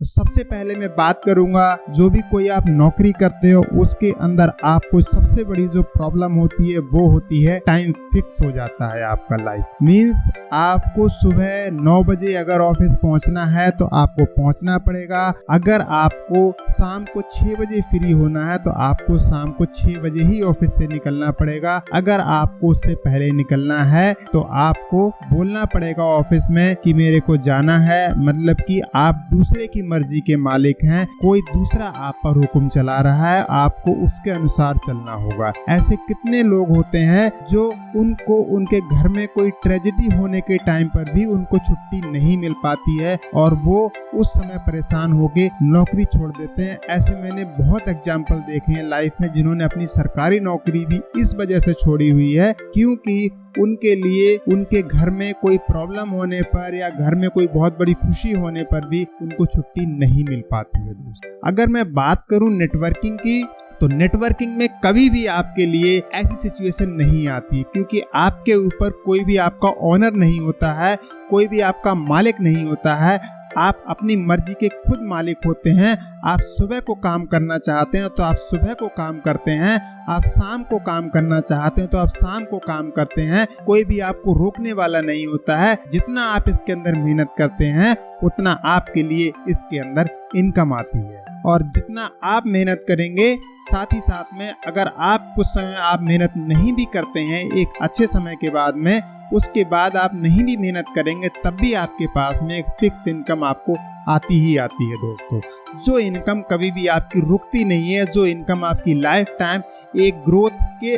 तो सबसे पहले मैं बात करूंगा, जो भी कोई आप नौकरी करते हो उसके अंदर आपको सबसे बड़ी जो प्रॉब्लम होती है वो होती है टाइम फिक्स हो जाता है आपका लाइफ। मींस आपको सुबह 9 बजे अगर ऑफिस पहुंचना है तो आपको पहुंचना पड़ेगा। अगर आपको शाम को 6 बजे फ्री होना है तो आपको शाम को 6 बजे ही ऑफिस से निकलना पड़ेगा। अगर आपको उससे पहले निकलना है तो आपको बोलना पड़ेगा ऑफिस में कि मेरे को जाना है, मतलब कि आप दूसरे की मर्जी के मालिक हैं, कोई दूसरा आप पर हुक्म चला रहा है, आपको उसके अनुसार चलना होगा। ऐसे कितने लोग होते हैं जो उनको उनके घर में कोई ट्रेजेडी होने के टाइम पर भी उनको छुट्टी नहीं मिल पाती है और वो उस समय परेशान होके नौकरी छोड़ देते हैं। ऐसे मैंने बहुत एग्जाम्पल देखे हैं लाइफ में जिन्होंने अपनी सरकारी नौकरी भी इस वजह से छोड़ी हुई है क्योंकि उनके लिए उनके घर में कोई प्रॉब्लम होने पर या घर में कोई बहुत बड़ी खुशी होने पर भी उनको छुट्टी नहीं मिल पाती है। दोस्तों, अगर मैं बात करूं नेटवर्किंग की, तो नेटवर्किंग में कभी भी आपके लिए ऐसी सिचुएशन नहीं आती क्योंकि आपके ऊपर कोई भी आपका ओनर नहीं होता है, कोई भी आपका मालिक नहीं होता है। आप अपनी मर्जी के खुद मालिक होते हैं। आप सुबह को काम करना चाहते हैं तो आप सुबह को काम करते हैं, आप शाम को काम करना चाहते हैं तो आप शाम को काम करते हैं। कोई भी आपको रोकने वाला नहीं होता है। जितना आप इसके अंदर मेहनत करते हैं उतना आपके लिए इसके अंदर इनकम आती है और जितना आप मेहनत करेंगे, साथ ही साथ में अगर आप कुछ समय आप मेहनत नहीं भी करते हैं एक अच्छे समय के बाद में, उसके बाद आप नहीं भी मेहनत करेंगे तब भी आपके पास में एक फिक्स इनकम आपको आती ही आती है। दोस्तों, जो इनकम कभी भी आपकी रुकती नहीं है, जो इनकम आपकी लाइफ टाइम एक ग्रोथ के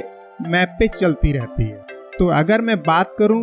मैप पे चलती रहती है। तो अगर मैं बात करूं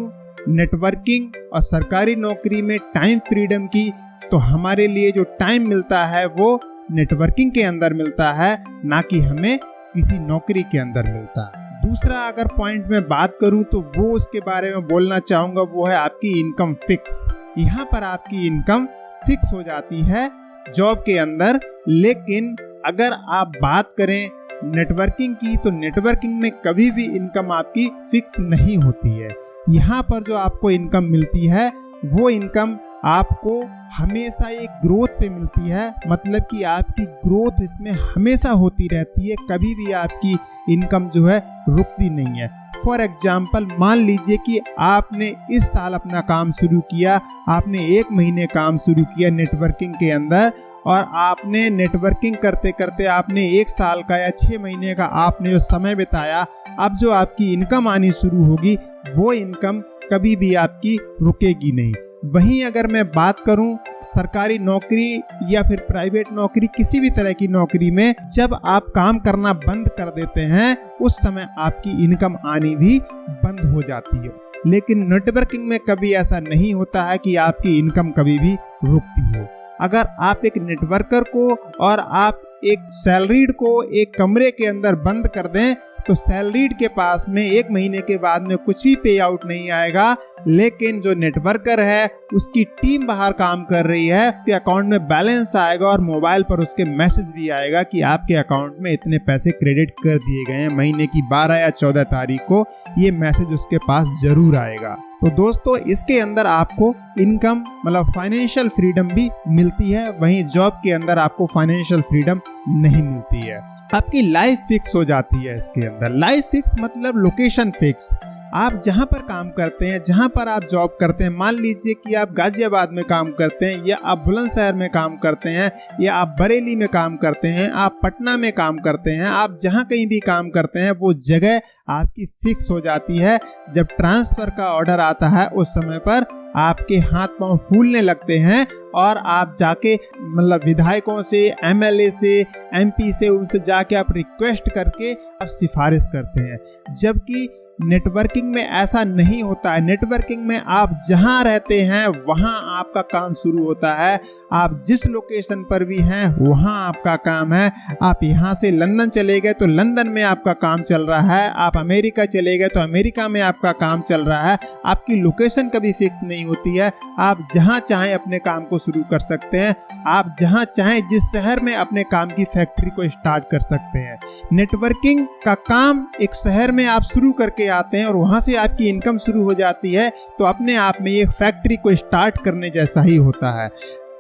नेटवर्किंग और सरकारी नौकरी में टाइम फ्रीडम की, तो हमारे लिए जो टाइम मिलता है वो नेटवर्किंग के अंदर मिलता है, ना कि हमें किसी नौकरी के अंदर मिलता है। दूसरा अगर पॉइंट में बात करूं तो वो उसके बारे में बोलना चाहूंगा, वो है आपकी इनकम फिक्स। यहाँ पर आपकी इनकम फिक्स हो जाती है जॉब के अंदर। लेकिन अगर आप बात करें नेटवर्किंग की, तो नेटवर्किंग में कभी भी इनकम आपकी फिक्स नहीं होती है। यहाँ पर जो आपको इनकम मिलती है वो इनकम आपको हमेशा एक ग्रोथ पे मिलती है, मतलब कि आपकी ग्रोथ इसमें हमेशा होती रहती है, कभी भी आपकी इनकम जो है रुकती नहीं है। फॉर एग्जाम्पल, मान लीजिए कि आपने इस साल अपना काम शुरू किया, आपने 1 महीने काम शुरू किया नेटवर्किंग के अंदर और आपने नेटवर्किंग करते करते आपने 1 साल का या 6 महीने का आपने जो समय बिताया, अब जो आपकी इनकम आनी शुरू होगी वो इनकम कभी भी आपकी रुकेगी नहीं। वहीं अगर मैं बात करूं सरकारी नौकरी या फिर प्राइवेट नौकरी, किसी भी तरह की नौकरी में जब आप काम करना बंद कर देते हैं उस समय आपकी इनकम आनी भी बंद हो जाती है। लेकिन नेटवर्किंग में कभी ऐसा नहीं होता है कि आपकी इनकम कभी भी रुकती हो। अगर आप एक नेटवर्कर को और आप एक सैलरीड को एक कमरे के अंदर बंद कर दें तो सैलरीड के पास में 1 महीने के बाद में कुछ भी पे आउट नहीं आएगा, लेकिन जो नेटवर्कर है उसकी टीम बाहर काम कर रही है, उसके अकाउंट में बैलेंस आएगा और मोबाइल पर उसके मैसेज भी आएगा कि आपके अकाउंट में इतने पैसे क्रेडिट कर दिए गए हैं। महीने की 12 या 14 तारीख को ये मैसेज उसके पास जरूर आएगा। तो दोस्तों, इसके अंदर आपको इनकम मतलब फाइनेंशियल फ्रीडम भी मिलती है, वहीं जॉब के अंदर आपको फाइनेंशियल फ्रीडम नहीं मिलती है। आपकी लाइफ फिक्स हो जाती है इसके अंदर। लाइफ फिक्स मतलब लोकेशन फिक्स। आप जहां पर काम करते हैं, जहां पर आप जॉब करते हैं, मान लीजिए कि आप गाजियाबाद में काम करते हैं या आप बुलंदशहर में काम करते हैं या आप बरेली में काम करते हैं, आप पटना में काम करते हैं, आप जहां कहीं भी काम करते हैं वो जगह आपकी फिक्स हो जाती है। जब ट्रांसफर का ऑर्डर आता है उस समय पर आपके हाथ पांव फूलने लगते हैं और आप जाके मतलब विधायकों से, एमएलए से, एमपी से उनसे जाके आप रिक्वेस्ट करके आप सिफारिश करते हैं। जबकि नेटवर्किंग में ऐसा नहीं होता है। नेटवर्किंग में आप जहां रहते हैं वहां आपका काम शुरू होता है। आप जिस लोकेशन पर भी हैं वहां आपका काम है। आप यहां से लंदन चले गए तो लंदन में आपका काम चल रहा है, आप अमेरिका चले गए तो अमेरिका में आपका काम चल रहा है। आपकी लोकेशन कभी फिक्स नहीं होती है। आप जहां चाहें अपने काम को शुरू कर सकते हैं। आप जहां चाहें जिस शहर में अपने काम की फैक्ट्री को स्टार्ट कर सकते हैं। नेटवर्किंग का काम एक शहर में आप शुरू करके आते हैं और वहां से आपकी इनकम शुरू हो जाती है, तो अपने आप में एक फैक्ट्री को स्टार्ट करने जैसा ही होता है।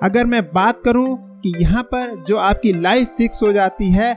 अगर मैं बात करूं कि यहाँ पर जो आपकी लाइफ फिक्स हो जाती है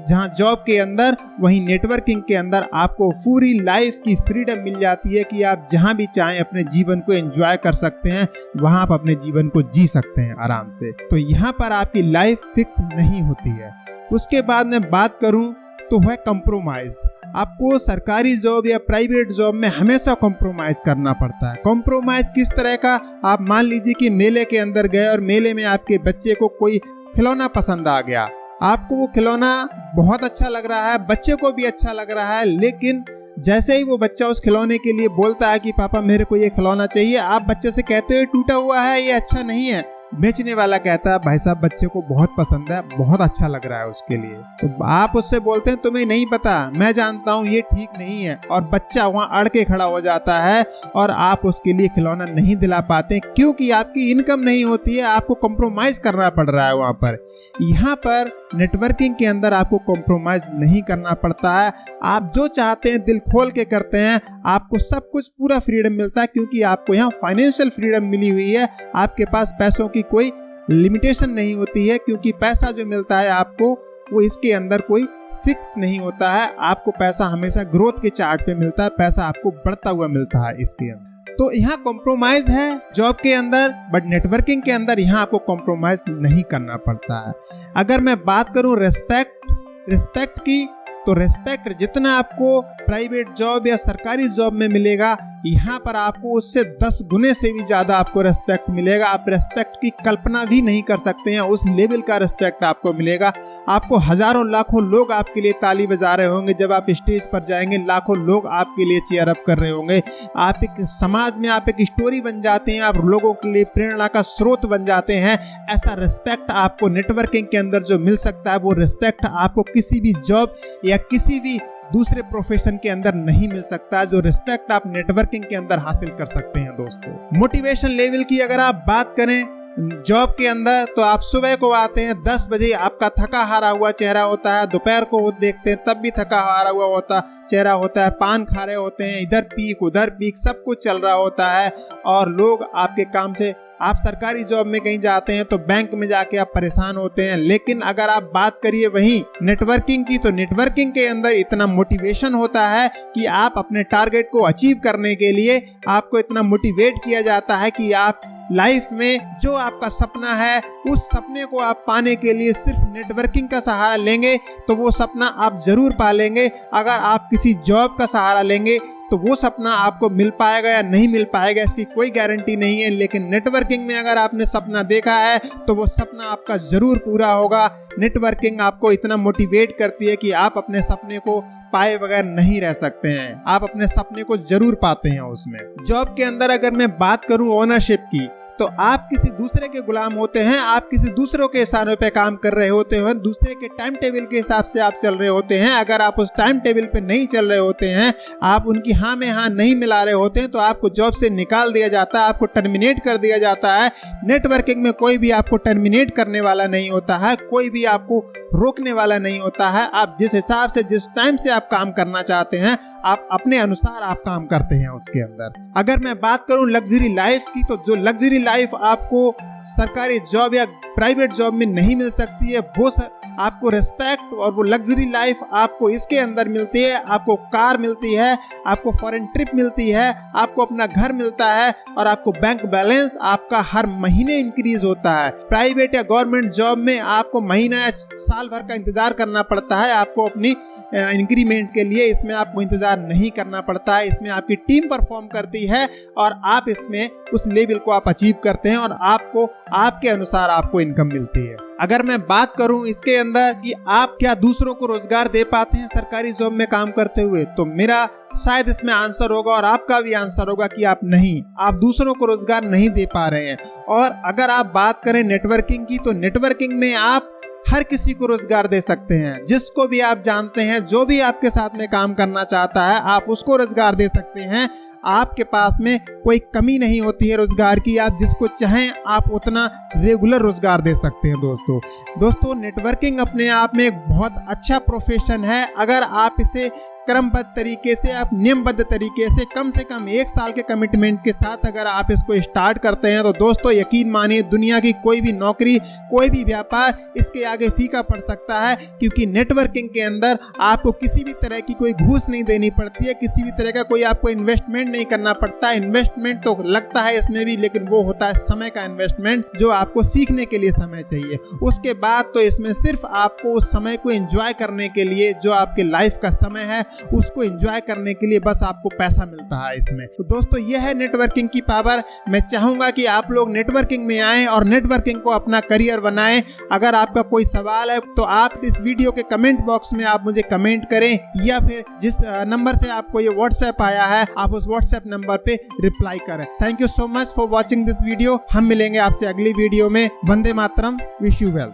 जहाँ जॉब के अंदर, वहीं नेटवर्किंग के अंदर आपको पूरी लाइफ की फ्रीडम मिल जाती है कि आप जहाँ भी चाहें अपने जीवन को एंजॉय कर सकते हैं, वहाँ आप अपने जीवन को जी सकते हैं आराम से। तो यहाँ पर आपकी लाइफ फिक्स नहीं होती है। उसके बाद मैं बात करूँ तो है कॉम्प्रोमाइज। आपको सरकारी जॉब या प्राइवेट जॉब में हमेशा कॉम्प्रोमाइज करना पड़ता है। कॉम्प्रोमाइज किस तरह का? आप मान लीजिए कि मेले के अंदर गए और मेले में आपके बच्चे को कोई खिलौना पसंद आ गया, आपको वो खिलौना बहुत अच्छा लग रहा है, बच्चे को भी अच्छा लग रहा है, लेकिन जैसे ही वो बच्चा उस खिलौने के लिए बोलता है कि पापा मेरे को ये खिलौना चाहिए, आप बच्चे से कहते हो ये टूटा हुआ है, ये अच्छा नहीं है। बेचने वाला कहता है भाई साहब बच्चे को बहुत पसंद है, बहुत अच्छा लग रहा है उसके लिए। तो आप उससे बोलते हैं तुम्हें नहीं पता, मैं जानता हूँ ये ठीक नहीं है, और बच्चा वहाँ अड़ के खड़ा हो जाता है और आप उसके लिए खिलौना नहीं दिला पाते क्योंकि आपकी इनकम नहीं होती है, आपको कॉम्प्रोमाइज करना पड़ रहा है वहाँ पर। यहाँ पर नेटवर्किंग के अंदर आपको कॉम्प्रोमाइज नहीं करना पड़ता है, आप जो चाहते हैं दिल खोल के करते हैं, आपको सब कुछ पूरा फ्रीडम मिलता है क्योंकि आपको यहाँ फाइनेंशियल फ्रीडम मिली हुई है। आपके पास पैसों की कोई लिमिटेशन नहीं होती है क्योंकि पैसा जो मिलता है आपको वो इसके अंदर कोई फिक्स नहीं होता है। आपको पैसा हमेशा ग्रोथ के चार्ट पे मिलता है, पैसा आपको बढ़ता हुआ मिलता है इसके अंदर। तो यहाँ कॉम्प्रोमाइज है जॉब के अंदर, बट नेटवर्किंग के अंदर यहाँ आपको कॉम्प्रोमाइज नहीं करना पड़ता है। अगर मैं बात करूँ रिस्पेक्ट की, तो रिस्पेक्ट जितना आपको प्राइवेट जॉब या सरकारी जॉब में मिलेगा, यहाँ पर आपको उससे 10 गुने से भी ज्यादा आपको रिस्पेक्ट मिलेगा। आप रिस्पेक्ट की कल्पना भी नहीं कर सकते हैं, उस लेवल का रिस्पेक्ट आपको मिलेगा। आपको हजारों लाखों लोग आपके लिए ताली बजा रहे होंगे, जब आप स्टेज पर जाएंगे लाखों लोग आपके लिए चीयर अप कर रहे होंगे। आप एक समाज में आप एक स्टोरी बन जाते हैं, आप लोगों के लिए प्रेरणा का स्रोत बन जाते हैं। ऐसा रिस्पेक्ट आपको नेटवर्किंग के अंदर जो मिल सकता है, वो रिस्पेक्ट आपको किसी भी जॉब या किसी भी दूसरे प्रोफेशन के अंदर नहीं मिल सकता, जो रिस्पेक्ट आप नेटवर्किंग के अंदर हासिल कर सकते हैं। दोस्तों, मोटिवेशन लेवल की अगर आप बात करें जॉब के अंदर, तो आप सुबह को आते हैं 10 बजे, आपका थका हारा हुआ चेहरा होता है, दोपहर को देखते हैं तब भी थका हारा हुआ होता चेहरा होता है, पान खा रहे होते हैं, इधर पीक उधर पीक सब कुछ चल रहा होता है, और लोग आपके काम से, आप सरकारी जॉब में कहीं जाते हैं तो बैंक में जाके आप परेशान होते हैं। लेकिन अगर आप बात करिए वहीं नेटवर्किंग की, तो नेटवर्किंग के अंदर इतना मोटिवेशन होता है कि आप अपने टारगेट को अचीव करने के लिए आपको इतना मोटिवेट किया जाता है कि आप लाइफ में जो आपका सपना है, उस सपने को आप पाने के लिए सिर्फ नेटवर्किंग का सहारा लेंगे तो वो सपना आप जरूर पा लेंगे। अगर आप किसी जॉब का सहारा लेंगे तो वो सपना आपको मिल पाएगा या नहीं मिल पाएगा इसकी कोई गारंटी नहीं है। लेकिन नेटवर्किंग में अगर आपने सपना देखा है तो वो सपना आपका जरूर पूरा होगा। नेटवर्किंग आपको इतना मोटिवेट करती है कि आप अपने सपने को पाए बगैर नहीं रह सकते हैं, आप अपने सपने को जरूर पाते हैं उसमें। जॉब के अंदर अगर मैं बात करूं ओनरशिप की, तो आप किसी दूसरे के गुलाम होते हैं, आप किसी दूसरों के इशारों पे काम कर रहे होते हैं, दूसरे के टाइम टेबल के हिसाब से आप चल रहे होते हैं। अगर आप उस टाइम टेबल पे नहीं चल रहे होते हैं, आप उनकी हाँ में हाँ नहीं मिला रहे होते हैं, तो आपको जॉब से निकाल दिया जाता है, आपको टर्मिनेट कर दिया जाता है। नेटवर्किंग में कोई भी आपको टर्मिनेट करने वाला नहीं होता है, कोई भी आपको रोकने वाला नहीं होता है। आप जिस हिसाब से, जिस टाइम से आप काम करना चाहते हैं, आप अपने अनुसार आप काम करते हैं उसके अंदर। अगर मैं बात करूं लग्जरी लाइफ की, तो जो लग्जरी लाइफ आपको सरकारी जॉब या प्राइवेट जॉब में नहीं मिल सकती है, वो आपको रिस्पेक्ट और वो लग्जरी लाइफ आपको इसके अंदर मिलती है। आपको कार मिलती है, आपको फॉरेन ट्रिप मिलती है, आपको अपना घर मिलता है, और आपको बैंक बैलेंस आपका हर महीने इंक्रीज होता है। प्राइवेट या गवर्नमेंट जॉब में आपको महीना या साल भर का इंतजार करना पड़ता है आपको अपनी इंक्रीमेंट के लिए। इसमें आपको इंतजार नहीं करना पड़ता है, इसमें आपकी टीम परफॉर्म करती है और आप इसमें उस लेवल को आप अचीव करते हैं और आपको आपके अनुसार आपको इनकम मिलती है। अगर मैं बात करूं इसके अंदर कि आप क्या दूसरों को रोजगार दे पाते हैं सरकारी जॉब में काम करते हुए, तो मेरा शायद इसमें आंसर होगा और आपका भी आंसर होगा कि आप नहीं, आप दूसरों को रोजगार नहीं दे पा रहे हैं। और अगर आप बात करें नेटवर्किंग की, तो नेटवर्किंग में आप हर किसी को रोजगार दे सकते हैं। जिसको भी आप जानते हैं, जो भी आपके साथ में काम करना चाहता है, आप उसको रोजगार दे सकते हैं। आपके पास में कोई कमी नहीं होती है रोजगार की, आप जिसको चाहें आप उतना रेगुलर रोजगार दे सकते हैं। दोस्तों नेटवर्किंग अपने आप में एक बहुत अच्छा प्रोफेशन है। अगर आप इसे क्रमबद्ध तरीके से, आप नियमबद्ध तरीके से कम 1 साल के कमिटमेंट के साथ अगर आप इसको स्टार्ट करते हैं तो दोस्तों यकीन मानिए दुनिया की कोई भी नौकरी, कोई भी व्यापार इसके आगे फीका पड़ सकता है। क्योंकि नेटवर्किंग के अंदर आपको किसी भी तरह की कोई घूस नहीं देनी पड़ती है, किसी भी तरह का कोई आपको इन्वेस्टमेंट नहीं करना पड़ता है। इन्वेस्टमेंट तो लगता है इसमें भी, लेकिन वो होता है समय का इन्वेस्टमेंट, जो आपको सीखने के लिए समय चाहिए। उसके बाद तो इसमें सिर्फ आपको उस समय को एंजॉय करने के लिए, जो आपके लाइफ का समय है उसको एंजॉय करने के लिए बस आपको पैसा मिलता है इसमें। तो दोस्तों यह है नेटवर्किंग की पावर। मैं चाहूंगा कि आप लोग नेटवर्किंग में आएं और नेटवर्किंग को अपना करियर बनाएं। अगर आपका कोई सवाल है तो आप इस वीडियो के कमेंट बॉक्स में आप मुझे कमेंट करें, या फिर जिस नंबर से आपको ये व्हाट्सएप आया है आप उस व्हाट्सएप नंबर पे रिप्लाई करें। Thank you so much for watching this video. हम मिलेंगे आपसे अगली वीडियो में। Vande Mataram, wish you well.